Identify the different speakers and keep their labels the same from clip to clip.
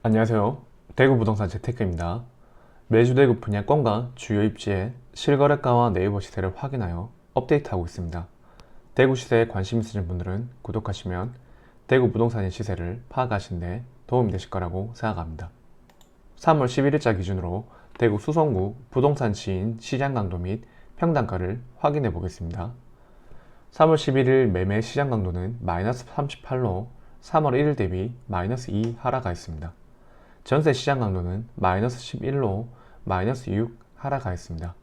Speaker 1: 안녕하세요. 대구 부동산 재테크입니다. 매주 대구 분양권과 주요 입지의 실거래가와 네이버 시세를 확인하여 업데이트하고 있습니다. 대구 시세에 관심 있으신 분들은 구독하시면 대구 부동산의 시세를 파악하시는 데 도움이 되실 거라고 생각합니다. 3월 11일자 기준으로 대구 수성구 부동산 지인 시장 강도 및 평당가를 확인해 보겠습니다. 3월 11일 매매 시장 강도는 마이너스 38로 3월 1일 대비 마이너스 2 하락가 있습니다. 전세 시장 강도는 마이너스 11로 마이너스 6 하락가 있습니다.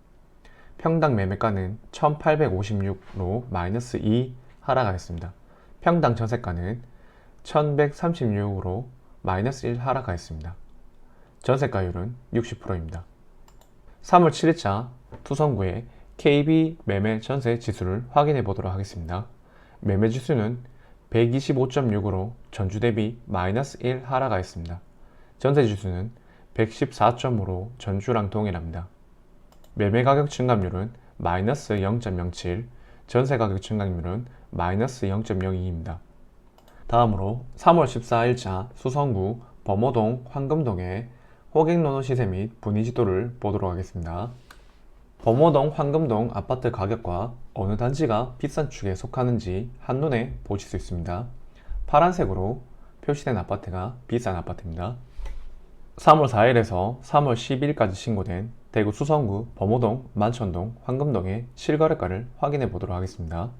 Speaker 1: 평당 매매가는 1856로 마이너스 2 하락가 있습니다. 평당 전세가는 1136으로 마이너스 1 하락가 있습니다. 전세가율은 60%입니다. 3월 7일자 투성구의 KB 매매 전세 지수를 확인해 보도록 하겠습니다. 매매 지수는 125.6으로 전주 대비 마이너스 1 하락가 있습니다. 전세 지수는 114.5로 전주랑 동일합니다. 매매 가격 증감률은 마이너스 0.07, 전세 가격 증감률은 마이너스 0.02입니다. 다음으로 3월 14일자 수성구 범어동 황금동의 호갱노노 시세 및 분위 지도를 보도록 하겠습니다. 범어동 황금동 아파트 가격과 어느 단지가 비싼 축에 속하는지 한눈에 보실 수 있습니다. 파란색으로 표시된 아파트가 비싼 아파트입니다. 3월 4일에서 3월 12일까지 신고된 대구 수성구 범어동, 만천동, 황금동의 실거래가를 확인해 보도록 하겠습니다.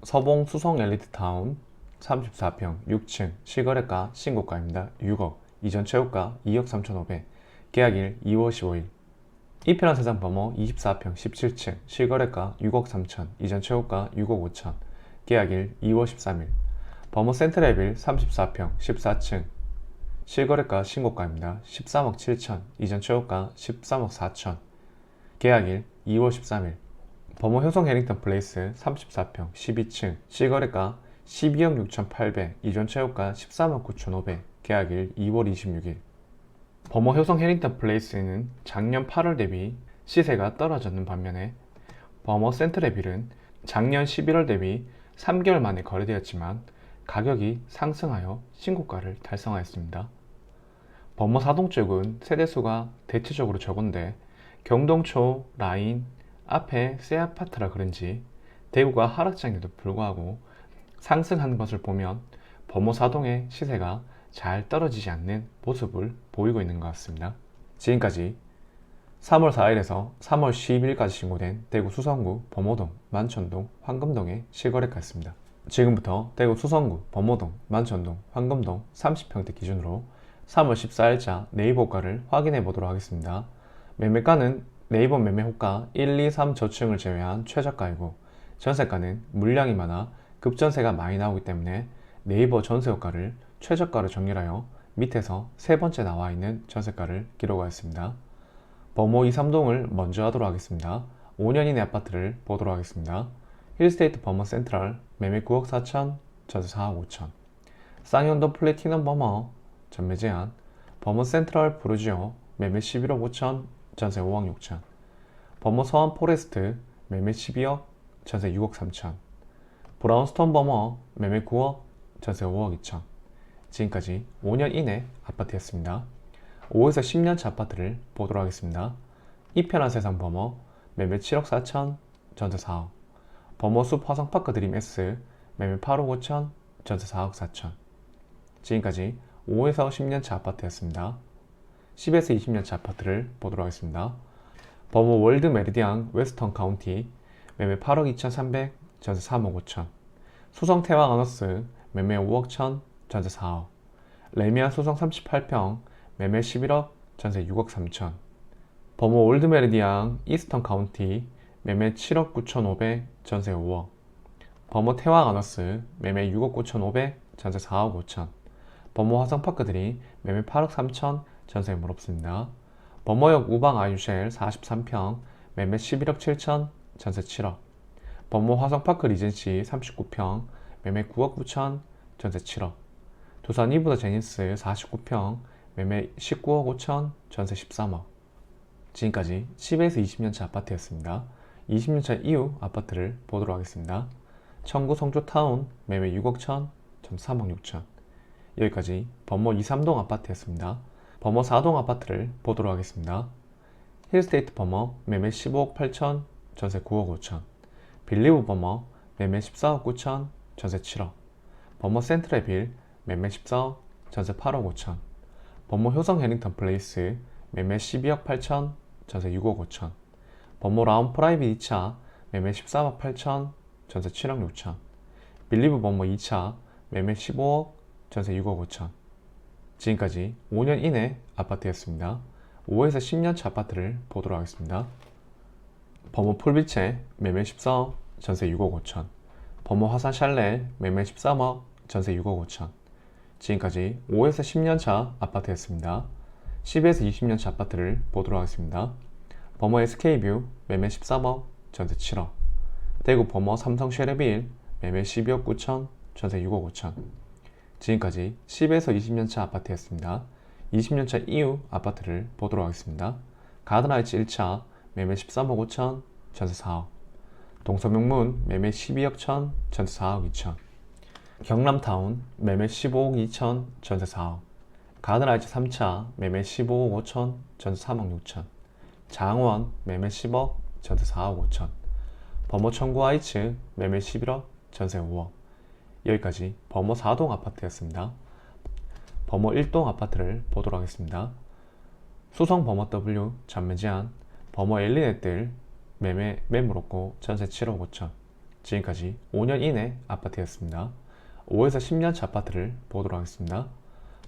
Speaker 1: 서봉 수성 엘리트타운 34평 6층 실거래가 신고가입니다. 6억, 이전 최고가 2억 3,500, 계약일 2월 15일. 이편한 세상 범어 24평 17층 실거래가 6억 3천, 이전 최고가 6억 5천, 계약일 2월 13일. 범어 센트레빌 34평 14층 실거래가 신고가입니다. 13억 7천, 이전 최고가 13억 4천, 계약일 2월 13일. 범어 효성 해링턴 플레이스 34평 12층 실거래가 12억 6,800, 이전 최고가 13억 9,500, 계약일 2월 26일. 범어 효성 해링턴 플레이스는 작년 8월 대비 시세가 떨어졌는 반면에 범어 센트레빌은 작년 11월 대비 3개월 만에 거래되었지만 가격이 상승하여 신고가를 달성하였습니다. 범어 사동 쪽은 세대수가 대체적으로 적은데 경동초 라인 앞에 새 아파트라 그런지 대구가 하락장에도 불구하고 상승하는 것을 보면 범어 사동의 시세가 잘 떨어지지 않는 모습을 보이고 있는 것 같습니다. 지금까지 3월 4일에서 3월 12일까지 신고된 대구 수성구 범어동, 만천동, 황금동의 실거래가였습니다. 지금부터 대구 수성구 범어동, 만천동, 황금동 30평대 기준으로 3월 14일자 네이버가를 확인해 보도록 하겠습니다. 매매가는 네이버 매매호가 1, 2, 3 저층을 제외한 최저가이고 전세가는 물량이 많아 급전세가 많이 나오기 때문에 네이버 전세호가를 최저가로 정렬하여 밑에서 세 번째 나와 있는 전세가를 기록하였습니다. 범호 2, 3동을 먼저 하도록 하겠습니다. 5년 이내 아파트를 보도록 하겠습니다. 힐스테이트 범호 센트럴 매매 9억 4천, 전세 4억 5천. 쌍용도 플래티넘 범호 전매 제한. 범호 센트럴 브루지오 매매 11억 5천, 전세 5억 6천. 범호 서원 포레스트 매매 12억, 전세 6억 3천. 브라운스톤 범호 매매 9억, 전세 5억 2천. 지금까지 5년 이내 아파트였습니다. 5에서 10년차 아파트를 보도록 하겠습니다. 이편한 세상 범어 매매 7억 4천, 전세 4억. 범어숲 화성파크 드림 S 매매 8억 5천, 전세 4억 4천. 지금까지 5에서 10년차 아파트였습니다. 10에서 20년차 아파트를 보도록 하겠습니다. 범어 월드 메리디안 웨스턴 카운티 매매 8억 2,300, 전세 3억 5천. 수성 태왕 아너스 매매 5억 천, 전세 4억. 레미안 수성 38평 매매 11억, 전세 6억 3천. 범어 올드 메리디안 이스턴 카운티 매매 7억 9,500, 전세 5억. 범어 태왕 아너스 매매 6억 9,500, 전세 4억 5천. 범어 화성파크들이 매매 8억 3천, 전세 무롭습니다. 범어역 우방 아유쉘 43평 매매 11억 7천, 전세 7억. 범어 화성파크 리젠시 39평 매매 9억 9천, 전세 7억. 두산 이브더 제니스 49평 매매 19억 5천, 전세 13억. 지금까지 10에서 20년차 아파트였습니다. 20년차 이후 아파트를 보도록 하겠습니다. 청구 성주타운 매매 6억 천, 전 3억 6천. 여기까지 범모 2, 3동 아파트였습니다. 범모 4동 아파트를 보도록 하겠습니다. 힐스테이트 범모 매매 15억 8천, 전세 9억 5천. 빌리브 범모 매매 14억 9천, 전세 7억. 범모 센트레빌 매매 14억, 전세 8억 5천. 범모 효성 해링턴 플레이스 매매 12억 8천, 전세 6억 5천. 범모 라운 프라이빗 2차 매매 14억 8천, 전세 7억 6천. 빌리브 범모 2차 매매 15억, 전세 6억 5천. 지금까지 5년 이내 아파트였습니다. 5에서 10년차 아파트를 보도록 하겠습니다. 범모 풀비체 매매 14억, 전세 6억 5천. 범모 화산 샬레 매매 13억, 전세 6억 5천. 지금까지 5에서 10년차 아파트였습니다. 10에서 20년차 아파트를 보도록 하겠습니다. 범모 SK뷰 매매 13억, 전세 7억. 대구 범모 삼성 쉐레빌 매매 12억 9천, 전세 6억 5천. 지금까지 10에서 20년차 아파트였습니다. 20년차 이후 아파트를 보도록 하겠습니다. 가든하이츠 1차 매매 13억 5천, 전세 4억. 동서명문 매매 12억 천, 전세 4억 2천. 경남타운 매매 15억 2천, 전세 4억. 가든하이츠 3차 매매 15억 5천, 전세 3억 6천. 장원 매매 10억, 전세 4억 5천. 범모 청구하이츠 매매 11억, 전세 5억. 여기까지 범모 4동 아파트였습니다. 범모 1동 아파트를 보도록 하겠습니다. 수성 범모 W 전매 제한. 범모 엘리넷들 매매 매물 없고 전세 7억 5천. 지금까지 5년 이내 아파트였습니다. 5에서 10년차 아파트를 보도록 하겠습니다.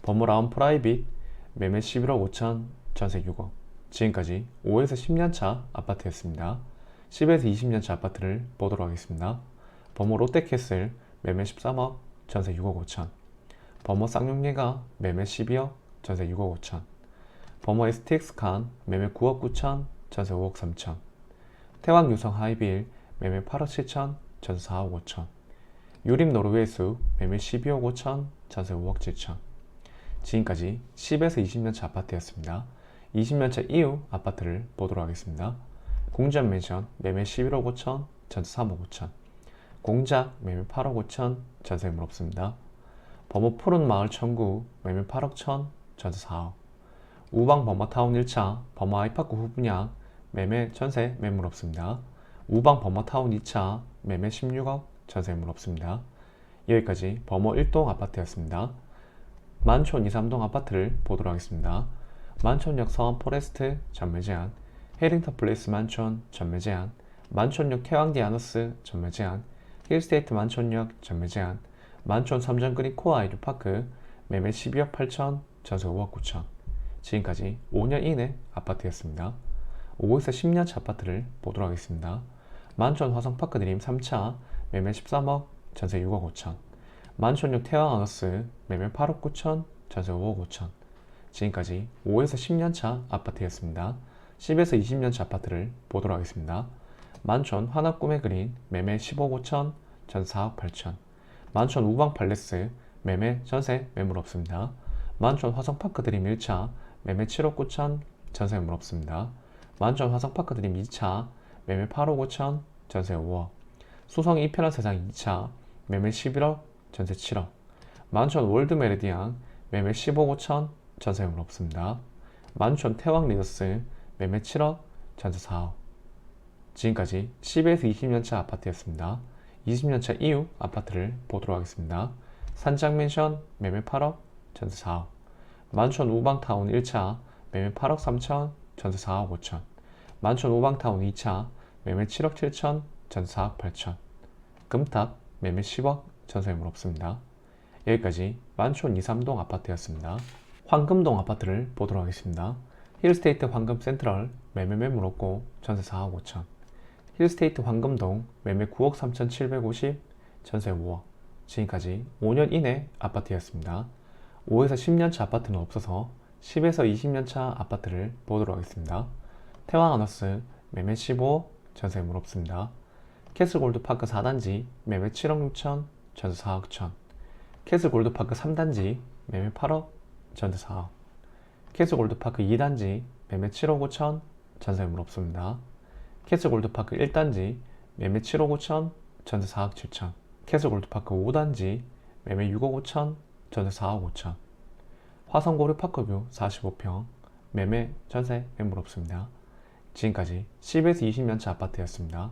Speaker 1: 범모 라운 프라이빗 매매 11억 5천, 전세 6억. 지금까지 5에서 10년차 아파트였습니다. 10에서 20년차 아파트를 보도록 하겠습니다. 범모 롯데캐슬 매매 13억, 전세 6억 5천. 범모 쌍용예가 매매 12억, 전세 6억 5천. 범모 STX칸 매매 9억 9천, 전세 5억 3천. 태왕유성 하이빌 매매 8억 7천, 전세 4억 5천. 유림 노르웨이수 매매 12억 5천, 전세 5억 7천. 지금까지 10에서 20년차 아파트였습니다. 20년차 이후 아파트를 보도록 하겠습니다. 공전 맨션 매매 11억 5천, 전세 3억 5천. 공작 매매 8억 5천, 전세 물 없습니다. 범모 푸른 마을 청구 매매 8억 천, 전세 4억. 우방 범모타운 1차 범모 아이파크 후분양 매매 전세 매물 없습니다. 우방 범모타운 2차 매매 16억, 전세 매물 없습니다. 여기까지 범모 1동 아파트였습니다. 만촌 2, 3동 아파트를 보도록 하겠습니다. 만촌역 서원 포레스트 전매 제한. 해링턴 플레이스 만촌 전매 제한. 만촌역 태왕디 아너스 전매 제한. 힐스테이트 만촌역 전매 제한. 만촌 삼전그린 코아 아이류파크 매매 12억 8천, 전세 5억 9천. 지금까지 5년 이내 아파트였습니다. 5에서 10년차 아파트를 보도록 하겠습니다. 만촌 화성파크 드림 3차 매매 13억, 전세 6억 5천. 만촌역 태왕 아너스 매매 8억 9천, 전세 5억 5천. 지금까지 5에서 10년차 아파트였습니다. 10에서 20년차 아파트를 보도록 하겠습니다. 만촌 환합 꿈의 그린 매매 15억 5천, 전세 4억 8천. 만촌 우방 팔레스 매매 전세 매물 없습니다. 만촌 화성파크 드림 1차 매매 7억 9천, 전세 매물 없습니다. 만촌 화성파크 드림 2차 매매 8억 5천, 전세 5억. 수성 이편한 세상 2차 매매 11억, 전세 7억. 만촌 월드 메리디안 매매 15억 5천, 전세 매물 없습니다. 만촌 태왕 리더스 매매 7억, 전세 4억. 지금까지 10에서 20년차 아파트였습니다. 20년차 이후 아파트를 보도록 하겠습니다. 산장맨션 매매 8억, 전세 4억. 만촌 우방타운 1차 매매 8억 3천, 전세 4억 5천. 만촌 우방타운 2차 매매 7억 7천, 전세 4억 8천. 금탁 매매 10억, 전세 매물 없습니다. 여기까지 만촌 2, 3동 아파트였습니다. 황금동 아파트를 보도록 하겠습니다. 힐스테이트 황금 센트럴 매매 매물 없고 전세 4억 5천. 힐스테이트 황금동 매매 9억 3,750, 전세 5억. 지금까지 5년 이내 아파트였습니다. 5에서 10년차 아파트는 없어서 10에서 20년차 아파트를 보도록 하겠습니다. 태왕아너스 매매 15억, 전세 매물 없습니다. 캐슬골드파크 4단지 매매 7억 6천, 전세 4억 천. 캐슬골드파크 3단지 매매 8억, 전세 4억. 캐슬골드파크 2단지 매매 7억 5천, 전세 매물 없습니다. 캐슬골드파크 1단지 매매 7억 5천, 전세 4억 7천. 캐슬골드파크 5단지 매매 6억 5천, 전세 4억 5천. 화성고려 파크뷰 45평, 매매, 전세, 매물 없습니다. 지금까지 10에서 20년차 아파트였습니다.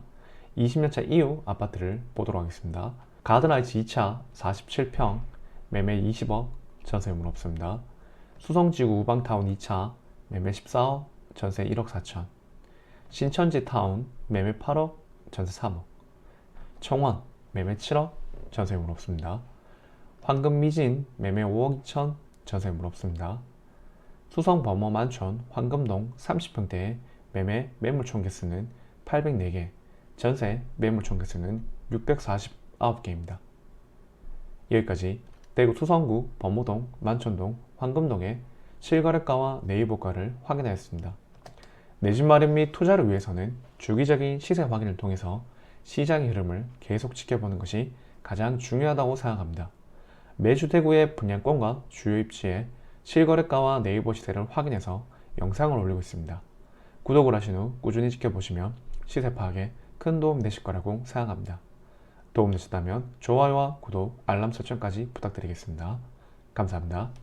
Speaker 1: 20년차 이후 아파트를 보도록 하겠습니다. 가든라이츠 2차 47평, 매매 20억, 전세 매물 없습니다. 수성지구 우방타운 2차, 매매 14억, 전세 1억 4천. 신천지 타운, 매매 8억, 전세 3억. 청원, 매매 7억, 전세 매물 없습니다. 황금미진, 매매 5억 2천, 전세 매물 없습니다. 수성 범어 만촌 황금동 30평대에 매매 매물 총 개수는 804개, 전세 매물 총 개수는 649개입니다. 여기까지 대구 수성구 범어동, 만촌동, 황금동의 실거래가와 내일보가를 확인하였습니다. 내 집 마련 및 투자를 위해서는 주기적인 시세 확인을 통해서 시장의 흐름을 계속 지켜보는 것이 가장 중요하다고 생각합니다. 매주 대구의 분양권과 주요 입지의 실거래가와 네이버 시세를 확인해서 영상을 올리고 있습니다. 구독을 하신 후 꾸준히 지켜보시면 시세 파악에 큰 도움 되실 거라고 생각합니다. 도움 되셨다면 좋아요와 구독, 알람 설정까지 부탁드리겠습니다. 감사합니다.